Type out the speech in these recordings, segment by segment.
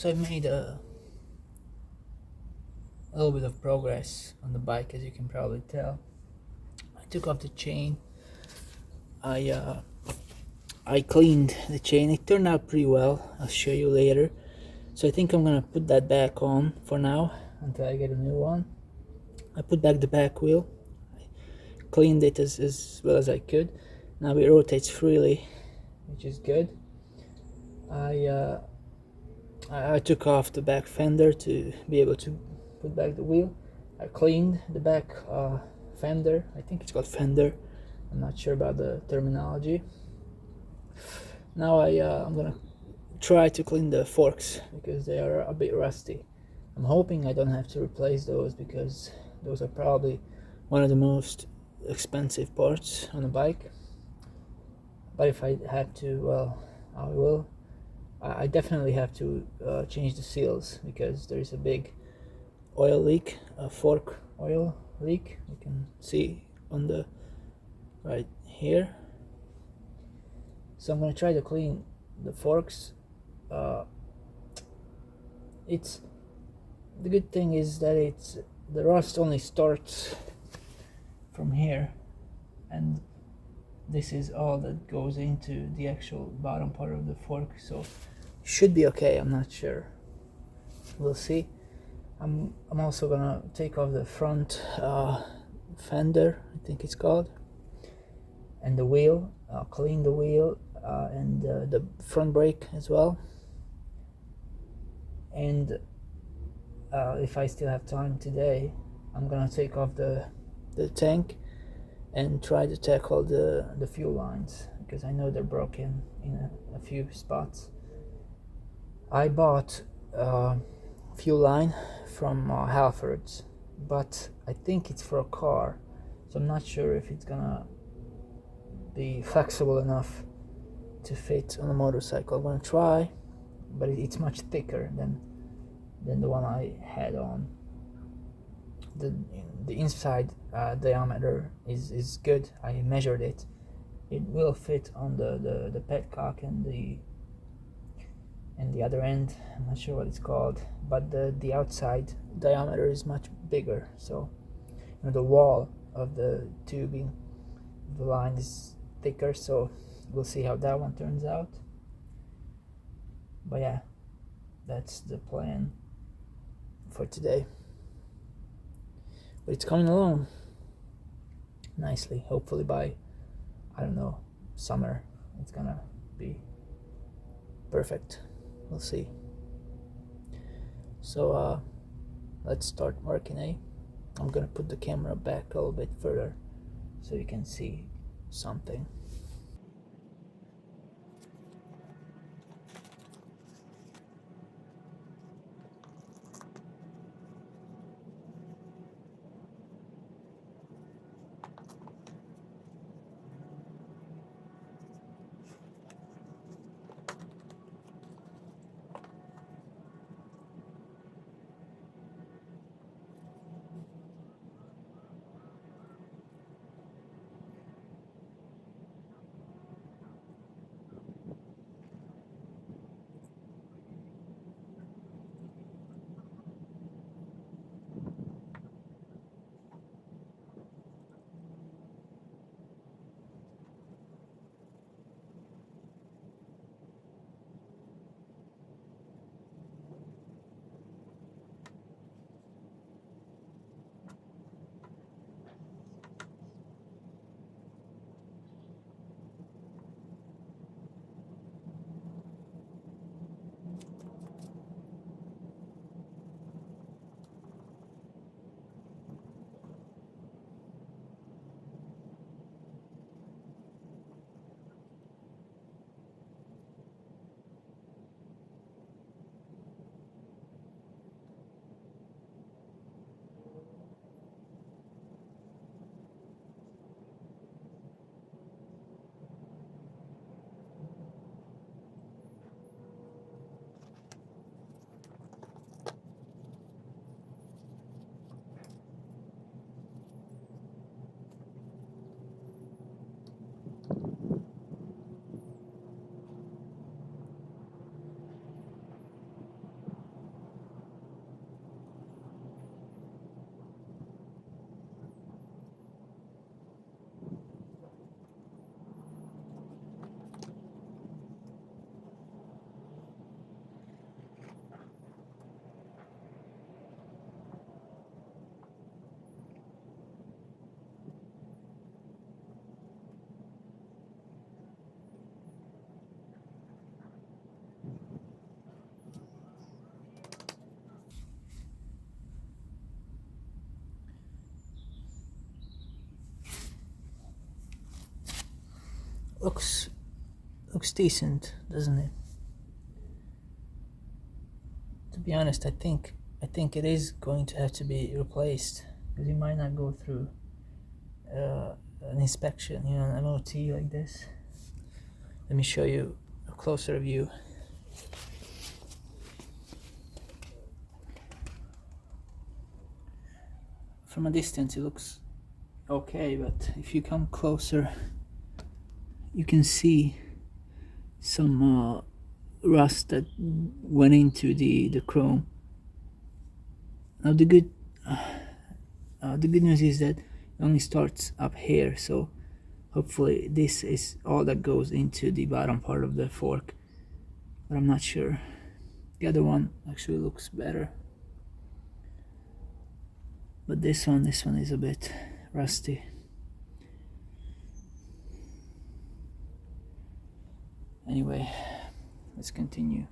So I made a little bit of progress on the bike, as you can probably tell. I took off the chain. I uh, I cleaned the chain. It turned out pretty well. I'll show you later. So I think I'm gonna put that back on for now until I get a new one. I put back the back wheel. I cleaned it as well as I could. Now it rotates freely, which is good. I uh, I took off the back fender to be able to put back the wheel. I cleaned the back fender. I think it's called fender. I'm not sure about the terminology. Now I'm gonna try to clean the forks because they are a bit rusty. I'm hoping I don't have to replace those because those are probably one of the most expensive parts on a bike. But if I have to, well, I will. I definitely have to change the seals because there is a big oil leak, a fork oil leak. You can see on the right here. So I'm gonna try to clean the forks. Uh, it's the good thing is that it's the rust only starts from here, and this is all that goes into the actual bottom part of the fork. So should be okay. I'm not sure. We'll see. I'm also gonna take off the front fender, I think it's called, and the wheel. Clean the wheel and the front brake as well. And if I still have time today, I'm gonna take off the tank and try to tackle the fuel lines because I know they're broken in a few spots. I bought fuel line from Halfords, but I think it's for a car, so I'm not sure if it's gonna be flexible enough to fit on a motorcycle. I'm gonna try, but it's much thicker than the one I had on. The inside diameter is good. I measured it. It will fit on the petcock and the other end. I'm not sure what it's called, but the outside diameter is much bigger. So the wall of the tubing, the line is thicker. So we'll see how that one turns out. But yeah, that's the plan for today. But it's coming along nicely. Hopefully by, I don't know, summer it's gonna be perfect. We'll see. So let's start working, eh? I'm gonna put the camera back a little bit further so you can see something. looks decent, doesn't it? To be honest, I think it is going to have to be replaced because it might not go through an inspection, an MOT like this. Let me show you a closer view. From a distance, it looks okay, but if you come closer, you can see some rust that went into the chrome. Now the good news is that it only starts up here, so hopefully this is all that goes into the bottom part of the fork, but I'm not sure. The other one actually looks better, but this one is a bit rusty. Anyway, let's continue.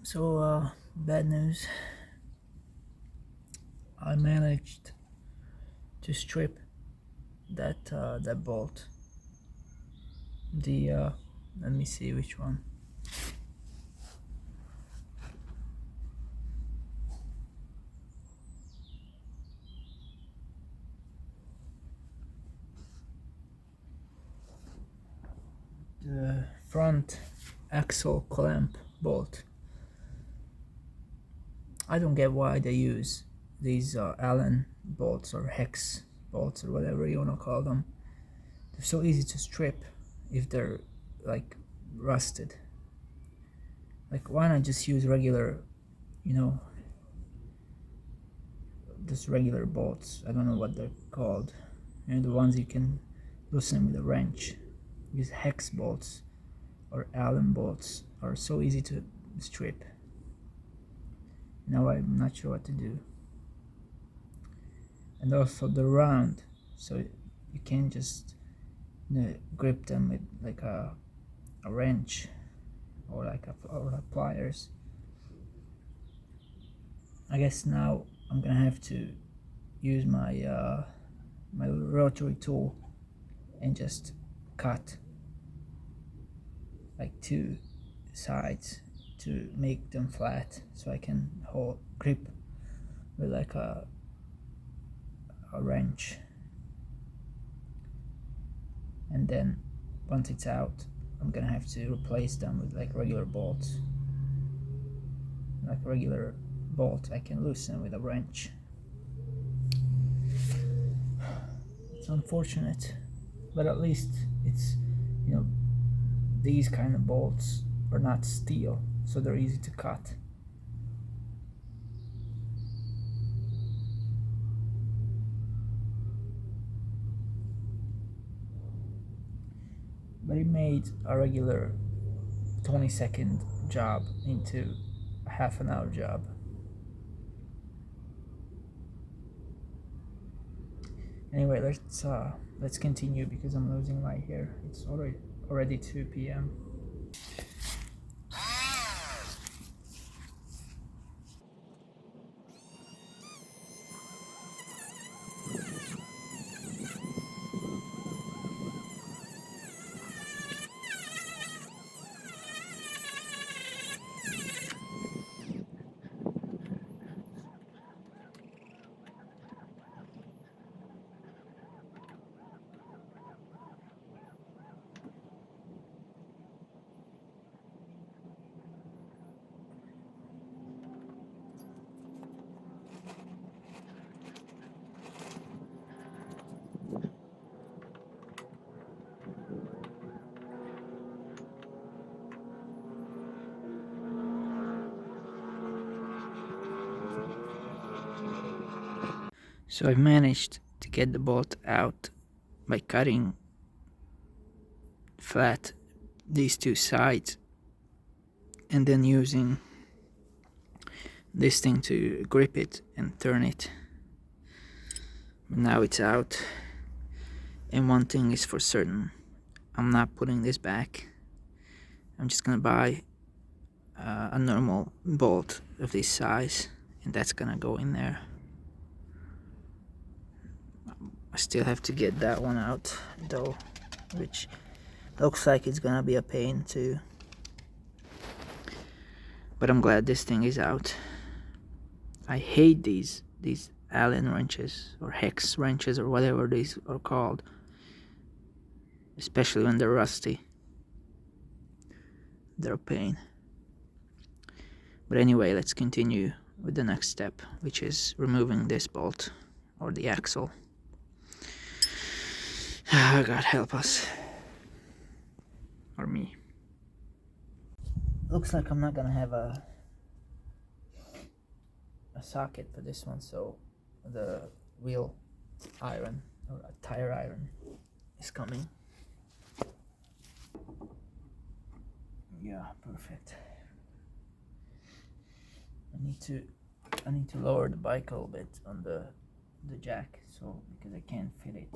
So, bad news. I managed to strip that bolt. Let me see which one. The front axle clamp bolt. I don't get why they use these Allen bolts or hex bolts or whatever you want to call them. They're so easy to strip if they're like rusted. Like, why not just use regular, just regular bolts? I don't know what they're called. The ones you can loosen with a wrench. These hex bolts or Allen bolts are so easy to strip. Now I'm not sure what to do. And also they're round, so you can't just grip them with like a wrench or or pliers. I guess now I'm gonna have to use my my rotary tool and just cut like two sides to make them flat, so I can grip with like a wrench. And then once it's out, I'm gonna have to replace them with like regular bolts. Like a regular bolt I can loosen with a wrench. It's unfortunate, but at least it's, these kind of bolts are not steel, so they're easy to cut. But it made a regular 20-second job into a half-an-hour job. Anyway, let's continue because I'm losing light here. It's already 2 p.m. So I've managed to get the bolt out by cutting flat these two sides and then using this thing to grip it and turn it. But now it's out, and one thing is for certain, I'm not putting this back. I'm just gonna buy a normal bolt of this size, and that's gonna go in there. I still have to get that one out though, which looks like it's gonna be a pain too. But I'm glad this thing is out. I hate these Allen wrenches or hex wrenches or whatever these are called, especially when they're rusty. They're a pain. But anyway, let's continue with the next step, which is removing this bolt or the axle. God help us. Or me. Looks like I'm not gonna have a socket for this one, so the wheel iron or a tire iron is coming. Yeah, perfect. I need to lower the bike a little bit on the jack, so because I can't fit it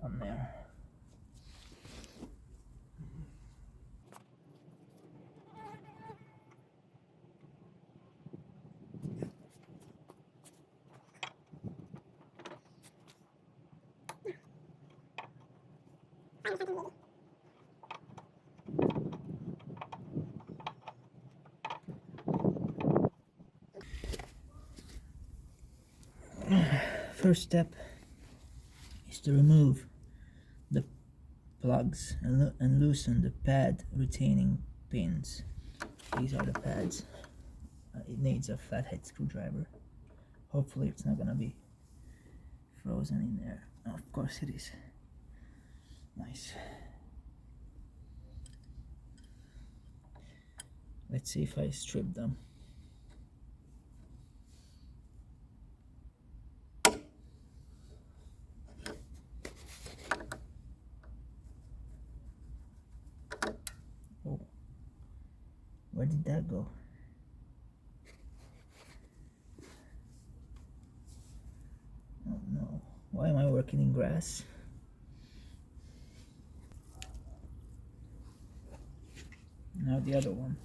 on there. First step is to remove the plugs and loosen the pad retaining pins. These are the pads. It needs a flathead screwdriver. Hopefully it's not gonna be frozen in there. Oh, of course it is. Nice. Let's see if I strip them. Oh, where did that go? Oh no, why am I working in grass? Now the other one.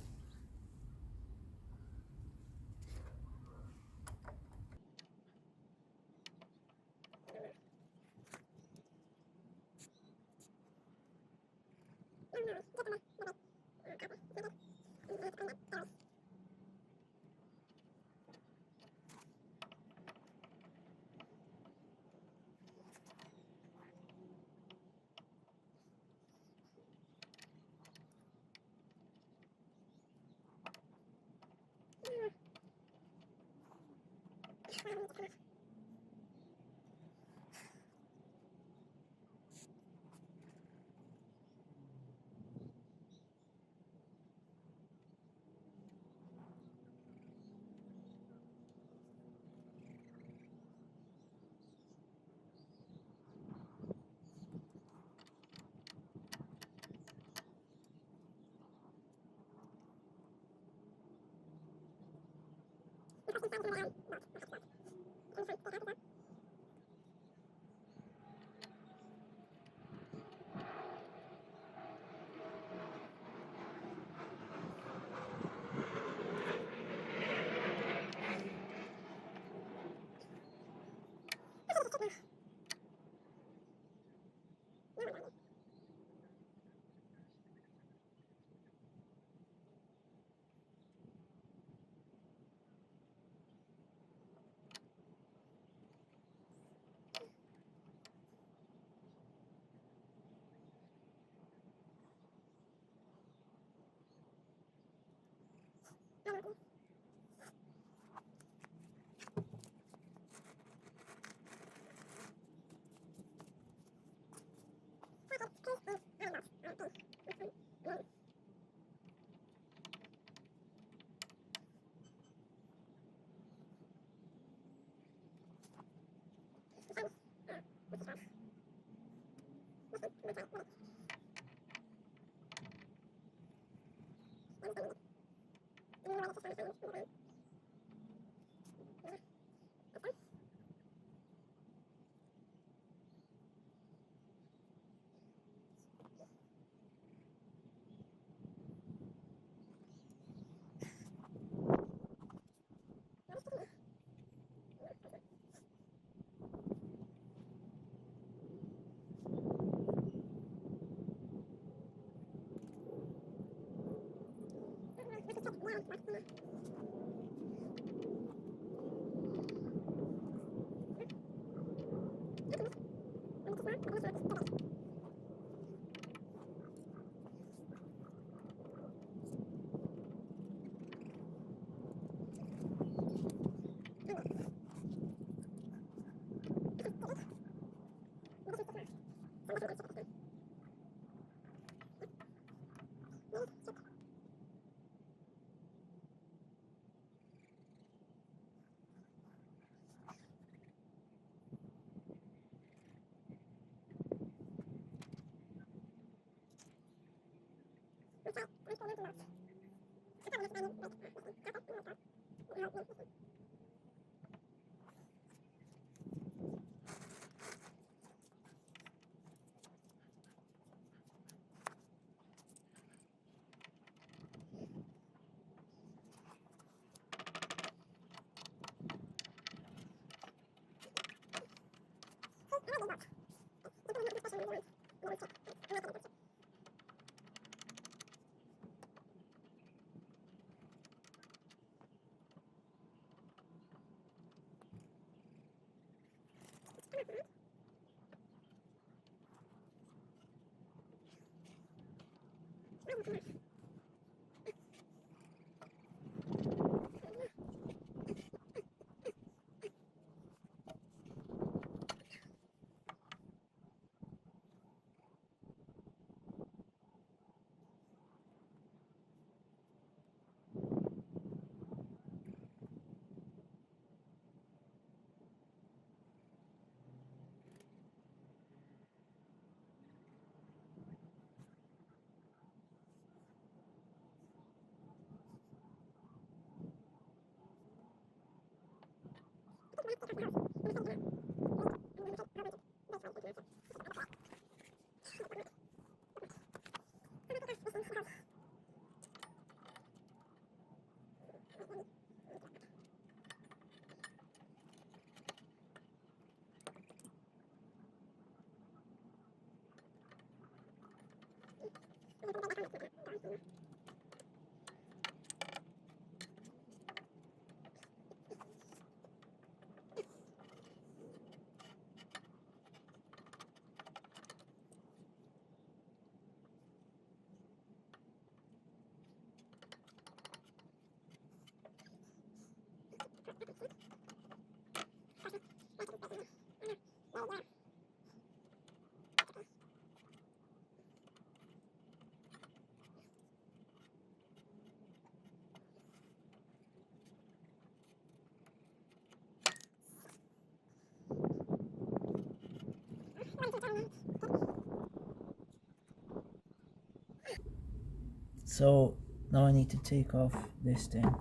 So now I need to take off this thing,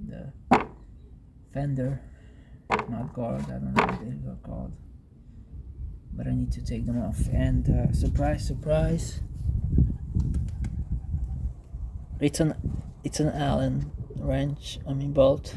the fender mud guard. I don't know what they are called, but I need to take them off. And surprise, surprise, it's an Allen wrench. I mean bolt.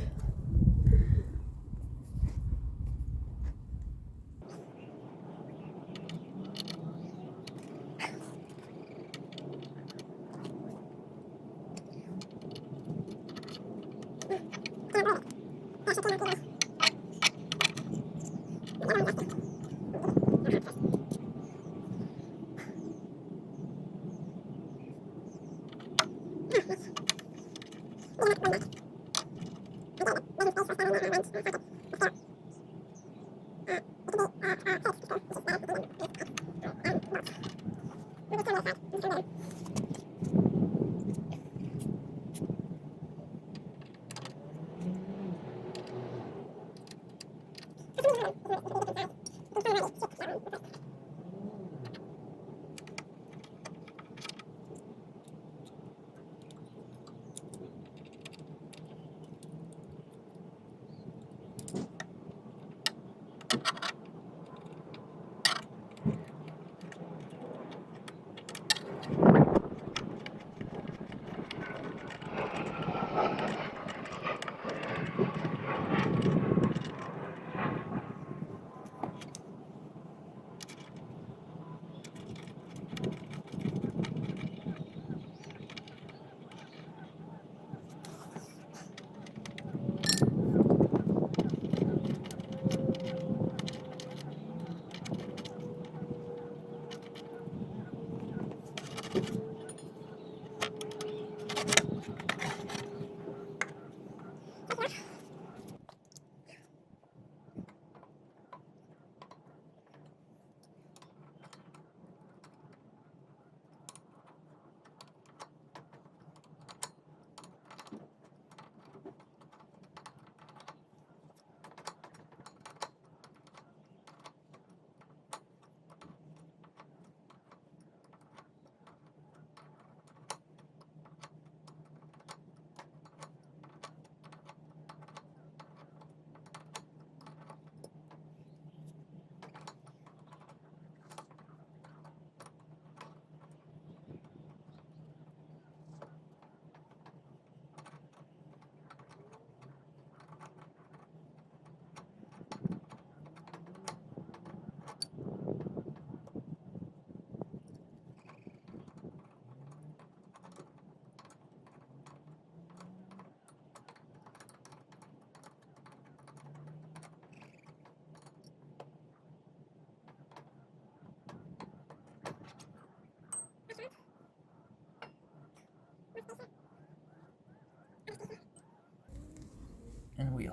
wheel.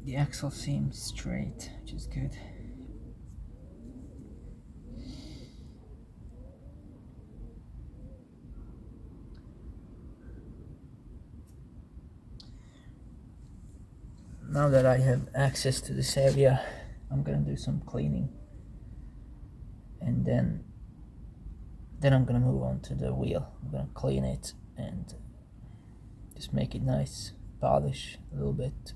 The axle seems straight, which is good. Now that I have access to this area, I'm gonna do some cleaning, and then I'm gonna move on to the wheel. I'm gonna clean it and just make it nice, polish a little bit to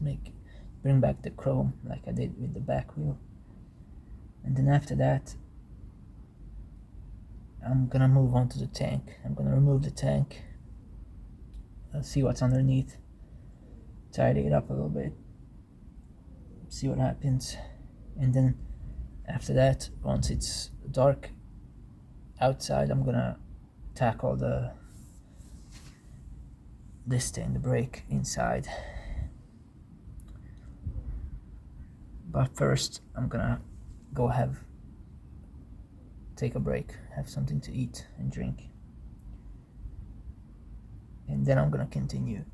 bring back the chrome like I did with the back wheel. And then after that, I'm gonna move on to the tank. I'm gonna remove the tank, see what's underneath, tidy it up a little bit, see what happens. And then after that, once it's dark outside, I'm gonna tackle this thing, the brake inside. But first, I'm gonna go take a break, have something to eat and drink, and then I'm gonna continue.